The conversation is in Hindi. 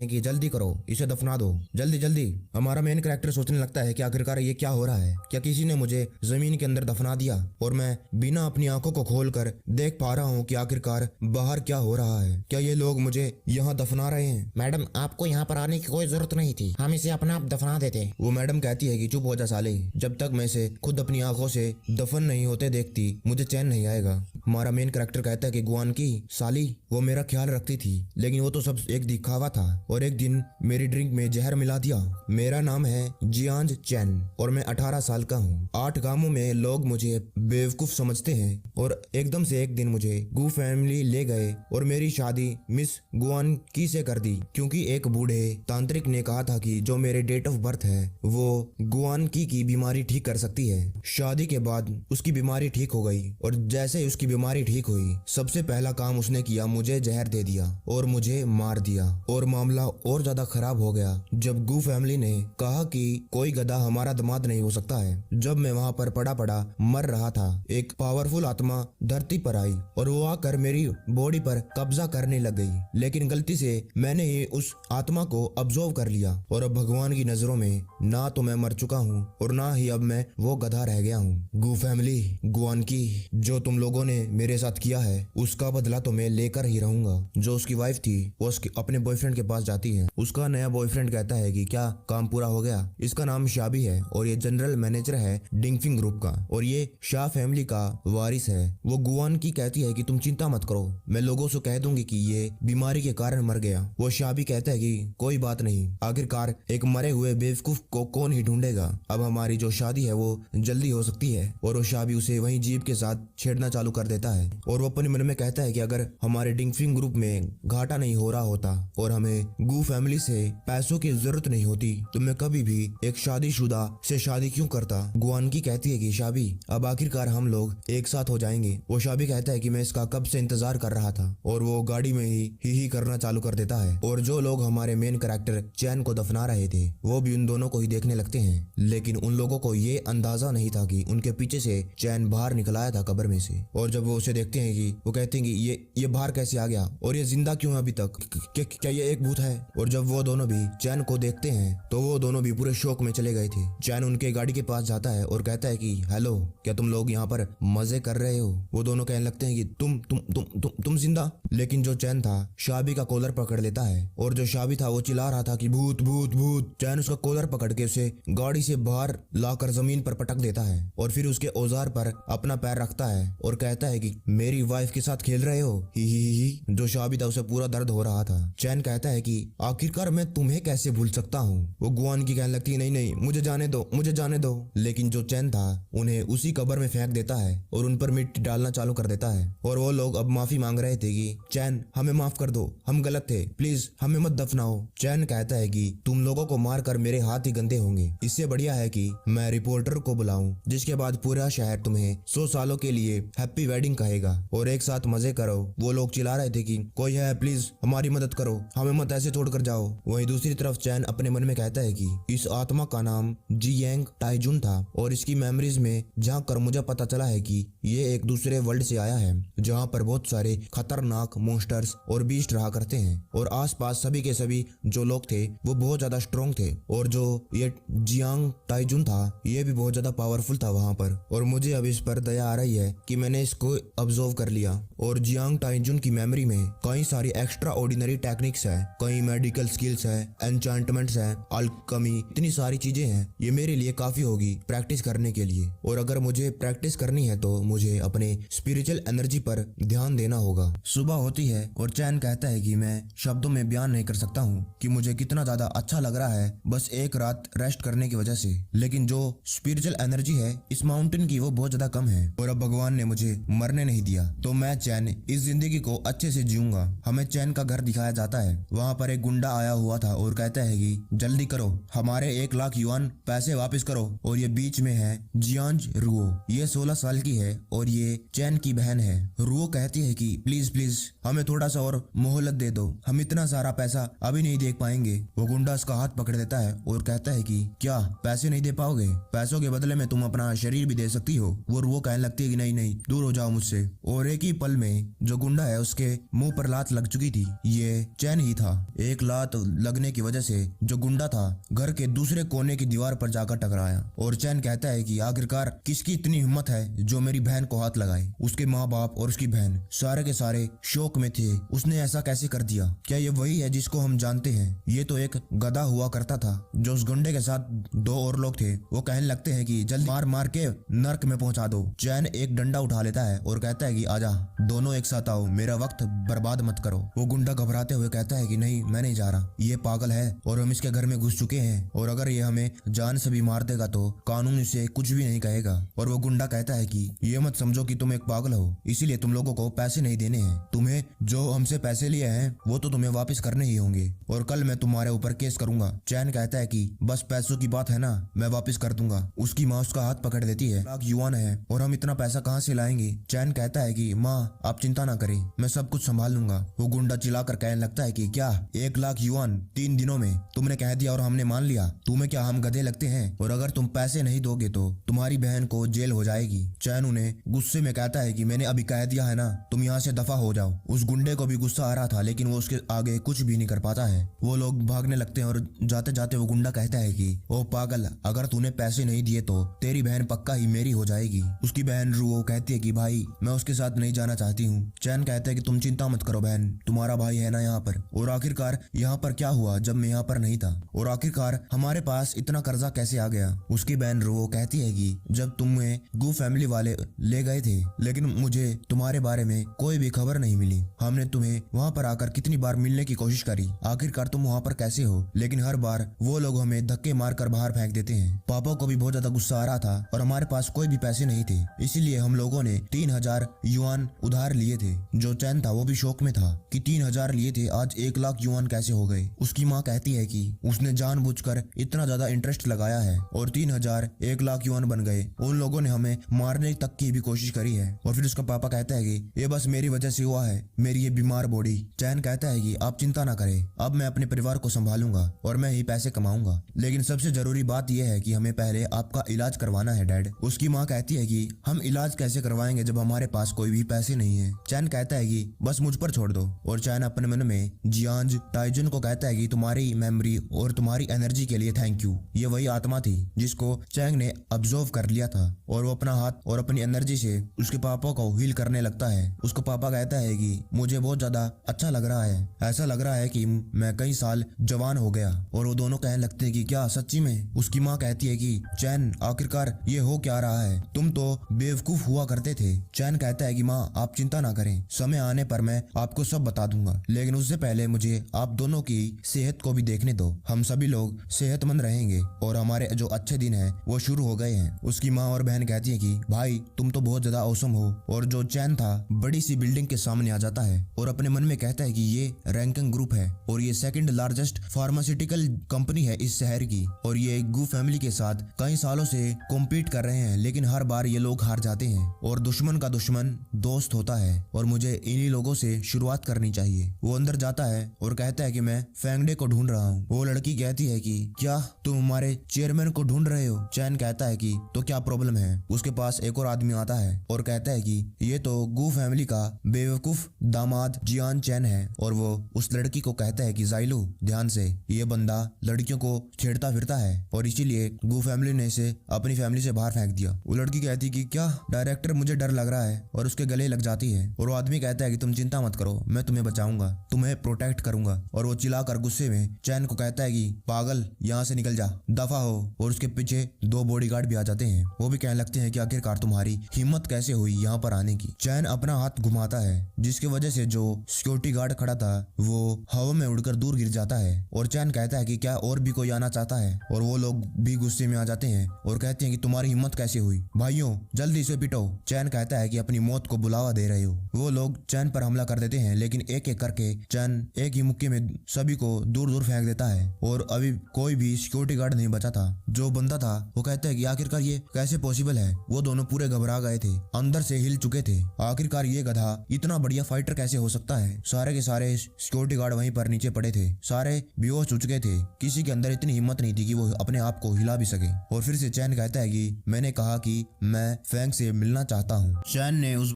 कि जल्दी करो, इसे दफना दो, जल्दी जल्दी। हमारा मेन कैरेक्टर सोचने लगता है कि आखिरकार ये क्या हो रहा है, क्या किसी ने मुझे जमीन के अंदर दफना दिया और मैं बिना अपनी आंखों को खोलकर देख पा रहा हूँ कि आखिरकार बाहर क्या हो रहा है। क्या ये लोग मुझे यहाँ दफना रहे हैं? मैडम, आपको यहाँ पर आने की कोई जरूरत नहीं थी, हम इसे अपना आप दफना देते। वो मैडम कहती है कि चुप हो जा साले, जब तक मैं इसे खुद अपनी आंखों से दफन नहीं होते देखती मुझे चैन नहीं आएगा। हमारा मेन कैरेक्टर कहता है कि गुआन की साली वो मेरा ख्याल रखती थी, लेकिन वो तो सब एक दिखावा था और एक दिन मेरी ड्रिंक में जहर मिला दिया। मेरा नाम है जियांग चैन और मैं 18 साल का हूँ। 8 गांवों में लोग मुझे बेवकूफ समझते हैं और एकदम से एक दिन मुझे गू फैमिली ले गए और मेरी शादी मिस गुआन की से कर दी, क्योंकि एक बूढ़े तांत्रिक ने कहा था कि जो मेरे डेट ऑफ बर्थ है वो गुआन की बीमारी ठीक कर सकती है। शादी के बाद उसकी बीमारी ठीक हो गई और जैसे ही उसकी बीमारी ठीक हुई सबसे पहला काम उसने किया, मुझे जहर दे दिया और मुझे मार दिया। और मामला और ज्यादा खराब हो गया जब गू फैमिली ने कहा कि कोई गधा हमारा दामाद नहीं हो सकता है। जब मैं वहाँ पर पड़ा पड़ा मर रहा था, एक पावरफुल आत्मा धरती पर आई और वो आकर मेरी बॉडी पर कब्जा करने लग गई, लेकिन गलती से मैंने ही उस आत्मा को अब्जॉर्व कर लिया और अब भगवान की नजरों में ना तो मैं मर चुका हूँ और ना ही अब मैं वो गधा रह गया हूँ। गू फैमिली, गुआन की, जो तुम लोगों ने मेरे साथ किया है उसका बदला तो मैं लेकर ही रहूंगा। जो उसकी वाइफ थी वो उसके अपने बॉयफ्रेंड के पास जाती है। उसका नया बॉयफ्रेंड कहता है कि क्या काम पूरा हो गया? इसका नाम शाबी है और ये जनरल मैनेजर है डिंगफिंग ग्रुप का और ये शाह फैमिली का वारिस है। वो गुआन की कहती है कि तुम चिंता मत करो, मैं लोगों से कह दूंगी कि ये बीमारी के कारण मर गया। वो शाबी कहता है कि कोई बात नहीं, आखिरकार एक मरे हुए बेवकूफ को कौन ही ढूंढेगा। अब हमारी जो शादी है वो जल्दी हो सकती है। और वो शाबी उसे वहीं जीप के साथ छेड़ना चालू कर देता है और वो अपने मन में कहता है कि अगर हमारे डिंगफिंग ग्रुप में घाटा नहीं हो रहा होता और हमें गू फैमिली से पैसों की जरूरत नहीं होती तो मैं कभी भी एक शादीशुदा से शादी क्यों करता। गुआन की कहती है कि शाबी अब आखिरकार हम लोग एक साथ हो जाएंगे। वो शाबी कहता है कि मैं इसका कब से इंतजार कर रहा था और वो गाड़ी में ही करना चालू कर देता है। और जो लोग हमारे मेन कैरेक्टर चैन को दफना रहे थे वो भी उन दोनों को ही देखने लगते हैं, लेकिन उन लोगों को ये अंदाजा नहीं था कि उनके पीछे से चैन बाहर निकल आया था कब्र में से। और जब वो उसे देखते हैं कि वो कहते हैं कि ये बाहर कैसे आ गया और ये जिंदा क्यों है अभी तक, क्या ये एक भूत है? और जब वो दोनों भी चैन को देखते हैं तो वो दोनों भी पूरे शौक में चले गए थे। चैन उनके गाड़ी के पास जाता है और कहता है कि हेलो, क्या तुम लोग यहाँ पर मजे कर रहे हो? वो दोनों कहने लगते हैं कि तुम जिंदा। लेकिन जो चैन था शाबी का कॉलर पकड़ लेता है और जो शाबी था वो चिल्ला रहा था कि भूत भूत भूत। चैन उसका कॉलर पकड़ के उसे गाड़ी से बाहर लाकर जमीन पर पटक देता है और फिर उसके औजार पर अपना पैर रखता है और कहता है कि मेरी वाइफ के साथ खेल रहे हो, ही। जो शाबी था उसे पूरा दर्द हो रहा था। चैन कहता है कि आखिरकार मैं तुम्हें कैसे भूल सकता हूँ। वो गुआन की कहने लगती है नहीं नहीं, मुझे जाने दो, मुझे जाने दो। लेकिन जो चैन था उन्हें उसी कब्र में फेंक देता है और उन पर मिट्टी डालना चालू कर देता है। और वो लोग अब माफी मांग रहे थे कि चैन हमें माफ कर दो, हम गलत थे, प्लीज हमें मत दफनाओ। चैन कहता है कि तुम लोगों को मारकर मेरे हाथ ही गंदे होंगे, इससे बढ़िया है कि मैं रिपोर्टर को बुलाऊं, जिसके बाद पूरा शहर तुम्हें 100 सालों के लिए हैप्पी वेडिंग कहेगा और एक साथ मजे करो। वो लोग चिल्ला रहे थे कि कोई है प्लीज हमारी मदद करो, हमें मत ऐसे छोड़कर जाओ। वहीं दूसरी तरफ चैन अपने मन में कहता है कि इस आत्मा का नाम जियांग टाइजुन था और इसकी मेमोरीज में झांक कर मुझे पता चला है कि ये एक दूसरे वर्ल्ड से आया है जहाँ पर बहुत सारे खतरनाक मॉन्स्टर्स और बीस्ट रहा करते हैं और आसपास सभी के सभी जो लोग थे वो बहुत ज्यादा स्ट्रॉन्ग थे और जो ये जियांग टाइजुन था ये भी बहुत ज्यादा पावरफुल था वहाँ पर। और मुझे अब इस पर दया आ रही है कि मैंने इसको ऑब्जर्व कर लिया और जियांग टाइजुन की मेमोरी में कई सारी एक्स्ट्रा ऑर्डिनरी टेक्निक्स है, कई मेडिकल स्किल्स है, एन्चांटमेंट्स है, अल्केमी, इतनी सारी चीजें हैं। ये मेरे लिए काफी होगी प्रैक्टिस करने के लिए और अगर मुझे प्रैक्टिस करनी है तो मुझे अपने स्पिरिचुअल एनर्जी पर ध्यान देना होगा। सुबह होती है और चैन कहता है कि मैं शब्दों में बयान नहीं कर सकता हूँ कि मुझे कितना ज्यादा अच्छा लग रहा है बस एक रात रेस्ट करने की वजह से। लेकिन जो स्पिरिचुअल एनर्जी है इस माउंटेन की वो बहुत ज्यादा कम है और अब भगवान ने मुझे मरने नहीं दिया तो मैं चैन इस जिंदगी को अच्छे से जीऊंगा। हमें चैन का घर दिखाया जाता है, वहाँ पर एक गुंडा आया हुआ था और कहता है कि जल्दी करो, हमारे 1 लाख युआन पैसे वापस करो। और ये बीच में है जियांज रुओ, ये 16 साल की है और ये चैन की बहन है। रुओ कहती है कि प्लीज प्लीज हमें थोड़ा सा और मोहलत दे दो, हम इतना सारा पैसा अभी नहीं दे पाएंगे। वो गुंडा उसका हाथ पकड़ देता है और कहता है कि क्या पैसे नहीं दे पाओगे? पैसों के बदले में तुम अपना शरीर भी दे सकती हो। वो कहने लगती है कि नहीं नहीं, दूर हो जाओ मुझसे। और एक ही पल में जो गुंडा है उसके मुंह पर लात लग चुकी थी, ये चैन ही था। एक लात लगने की वजह से जो गुंडा था घर के दूसरे कोने की दीवार पर जाकर टकराया। और चैन कहता है कि आखिरकार किसकी इतनी हिम्मत है जो मेरी बहन को हाथ लगाए। उसके माँ बाप और उसकी बहन सारे के सारे शौक में थे, उसने ऐसा कैसे कर दिया? क्या ये वही है जिसको हम जानते हैं? ये तो एक गधा हुआ करता था। जो उस गुंडे के साथ दो और लोग थे वो कहने लगते हैं कि जल्दी मार मार के नर्क में पहुंचा दो। चैन एक डंडा उठा लेता है और कहता है कि आजा, दोनों एक साथ आओ, मेरा वक्त बर्बाद मत करो। वो गुंडा घबराते हुए कहता है कि नहीं, मैं नहीं जा रहा, ये पागल है और हम इसके घर में घुस चुके हैं और अगर ये हमें जान से भी मार देगा तो कानून इसे कुछ भी नहीं कहेगा। और वो गुंडा कहता है कि ये मत समझो कि तुम एक पागल हो, इसीलिए तुम लोगों को पैसे नहीं देने हैं। तुम्हें जो हमसे पैसे लिए हैं वो तो तुम्हें वापस करने ही होंगे और कल मैं तुम्हारे ऊपर केस करूंगा। चैन कहता है कि बस पैसों की बात है ना, मैं वापस कर दूंगा। उसकी माँ उसका हाथ पकड़ देती है। लाख युआन है और हम इतना पैसा कहाँ से लाएंगे? चैन कहता है कि माँ आप चिंता ना करें, मैं सब कुछ संभाल लूंगा। वो गुंडा चिल्लाकर कहने लगता है कि क्या 1 लाख युआन 3 दिनों में? तुमने कह दिया और हमने मान लिया। तुम्हें क्या हम गधे लगते हैं? और अगर तुम पैसे नहीं दोगे तो तुम्हारी बहन को जेल हो जाएगी। चैन उन्हें गुस्से में कहता है कि मैंने अभी कह दिया है ना, तुम यहाँ से दफा हो जाओ। उस गुंडे को भी गुस्सा आ रहा था लेकिन वो उसके आगे कुछ भी नहीं कर पाता है। वो लोग भागने लगते हैं और जाते जाते वो गुंडा कहता है कि ओ पागल, अगर तूने पैसे नहीं दिए तो तेरी बहन पक्का ही मेरी हो जाएगी। उसकी बहन रू कहती है कि भाई मैं उसके साथ नहीं जाना चाहती हूँ। चैन कहता है कि तुम चिंता मत करो बहन, तुम्हारा भाई है ना यहाँ पर। और आखिरकार यहाँ पर क्या हुआ जब मैं यहाँ पर नहीं था? और आखिरकार हमारे पास इतना कर्जा कैसे आ गया? उसकी बहन रू कहती है कि जब तुम्हें गू फैमिली वाले ले गए थे लेकिन मुझे तुम्हारे बारे में कोई भी खबर नहीं मिली। हमने तुम्हें वहाँ पर आकर कितनी बार मिलने की कोशिश करी, आखिरकार तुम वहाँ पर कैसे हो? लेकिन हर बार वो लोग हमें धक्के मारकर बाहर फेंक देते हैं। पापा को भी बहुत ज्यादा गुस्सा आ रहा था और हमारे पास कोई भी पैसे नहीं थे, इसीलिए हम लोगों ने 3000 युआन उधार लिए थे। जो चैन था वो भी शौक में था कि 3000 लिए थे, आज 1 लाख युआन कैसे हो गए? उसकी माँ कहती है कि उसने जानबूझकर इतना ज्यादा इंटरेस्ट लगाया है और 3000 1 लाख युआन बन गए। उन लोगों ने हमें मारने तक की भी कोशिश करी है। और फिर उसका पापा कहता है कि ये बस मेरी वजह से हुआ है, मेरी ये बीमार बॉडी। चैन कहता है कि आप चिंता ना करें, अब मैं अपने परिवार को संभालूंगा और मैं ही पैसे कमाऊंगा, लेकिन सबसे जरूरी बात यह है कि हमें पहले आपका इलाज करवाना है डैड। उसकी माँ कहती है कि हम इलाज कैसे करवाएंगे जब हमारे पास कोई भी पैसे नहीं है? चैन कहता है कि बस मुझ पर छोड़ दो। और चैन अपने मन में जियांज टाइजन को कहता है कि तुम्हारी मेमोरी और तुम्हारी एनर्जी के लिए थैंक यू। ये वही आत्मा थी जिसको चैंग ने ऑब्जर्व कर लिया था और वो अपना हाथ और अपनी एनर्जी से उसके पापा को हील करने लगता है। उसका पापा कहता है कि मुझे बहुत ज्यादा अच्छा लग रहा है, ऐसा लग रहा है कि मैं कई साल जवान हो गया। और वो दोनों कहने लगते हैं कि क्या सच्ची में? उसकी माँ कहती है कि चैन आखिरकार ये हो क्या रहा है, तुम तो बेवकूफ हुआ करते थे। चैन कहता है कि माँ आप चिंता ना करें, समय आने पर मैं आपको सब बता दूंगा, लेकिन उससे पहले मुझे आप दोनों की सेहत को भी देखने दो। हम सभी लोग सेहतमंद रहेंगे और हमारे जो अच्छे दिन है वो शुरू हो गए हैं। उसकी माँ और बहन कहती है कि भाई तुम तो बहुत ज्यादा औसम हो। और जो चैन था बड़ी सी बिल्डिंग के सामने आ जाता है और अपने मन में कहता है कि ये रैंकिंग ग्रुप है और ये सेकंड लार्जेस्ट फार्मास्यूटिकल कंपनी है इस शहर की और ये गू फैमिली के साथ कई सालों से कॉम्पीट कर रहे हैं, लेकिन हर बार ये लोग हार जाते हैं और दुश्मन का दुश्मन दोस्त होता है और मुझे इन्हीं लोगों से शुरुआत करनी चाहिए। वो अंदर जाता है और कहता है कि मैं फेंगडे को ढूंढ रहा हूँ। वो लड़की कहती है कि क्या तुम हमारे चेयरमैन को ढूंढ रहे हो? चैन कहता है कि तो क्या प्रॉब्लम है? उसके पास एक और आदमी आता है और कहता है कि ये तो गू फैमिली का बेवकूफ दामाद जियान चैन है। और वो उस लड़की को कहता है कि जाइलू ध्यान से, ये बंदा लड़कियों को छेड़ता फिरता है और इसीलिए गू फैमिली ने इसे अपनी फैमिली से बाहर फेंक दिया। वो लड़की कहती है कि क्या डायरेक्टर, मुझे डर लग रहा है और उसके गले लग जाती है। और वो आदमी कहता है कि तुम चिंता मत करो, मैं तुम्हें बचाऊंगा, तुम्हें प्रोटेक्ट करूंगा। और वो चिल्लाकर गुस्से में चैन को कहता है कि पागल यहाँ से निकल जा, दफा हो। और उसके पीछे 2 बॉडीगार्ड भी आ जाते हैं। वो भी कहने लगते हैं कि आखिरकार तुम्हारी हिम्मत कैसे हुई यहाँ पर आने की? चैन अपना हाथ घुमाता है जिसकी वजह से जो सिक्योरिटी गार्ड खड़ा था वो हवा में उड़कर दूर गिर जाता है। और चैन कहता है कि क्या और भी कोई आना चाहता है? और वो लोग भी गुस्से में आ जाते हैं और कहते हैं कि तुम्हारी हिम्मत कैसे हुई, भाइयों जल्दी से पिटो। चैन कहता है कि अपनी मौत को बुलावा दे रहे हो। वो लोग चैन पर हमला कर देते हैं लेकिन एक एक करके चैन एक ही मुक्के में सभी को दूर दूर फेंक देता है और अभी कोई भी सिक्योरिटी गार्ड नहीं बचा था। जो बंदा था वो कहता है कि आखिरकार ये कैसे पॉसिबल है? वो दोनों पूरे घबरा गए थे, अंदर से हिल चुके थे। आखिरकार ये गधा इतना बढ़िया फाइटर कैसे हो सकता है? सारे के सारे सिक्योरिटी गार्ड वहीं पर नीचे पड़े थे, सारे बेहोश हो चुके थे। किसी के अंदर इतनी हिम्मत नहीं थी कि वो अपने आप को हिला भी सके। और फिर से चैन कहता है कि मैंने कहा कि मैं फैंग से मिलना चाहता हूँ। चैन ने उस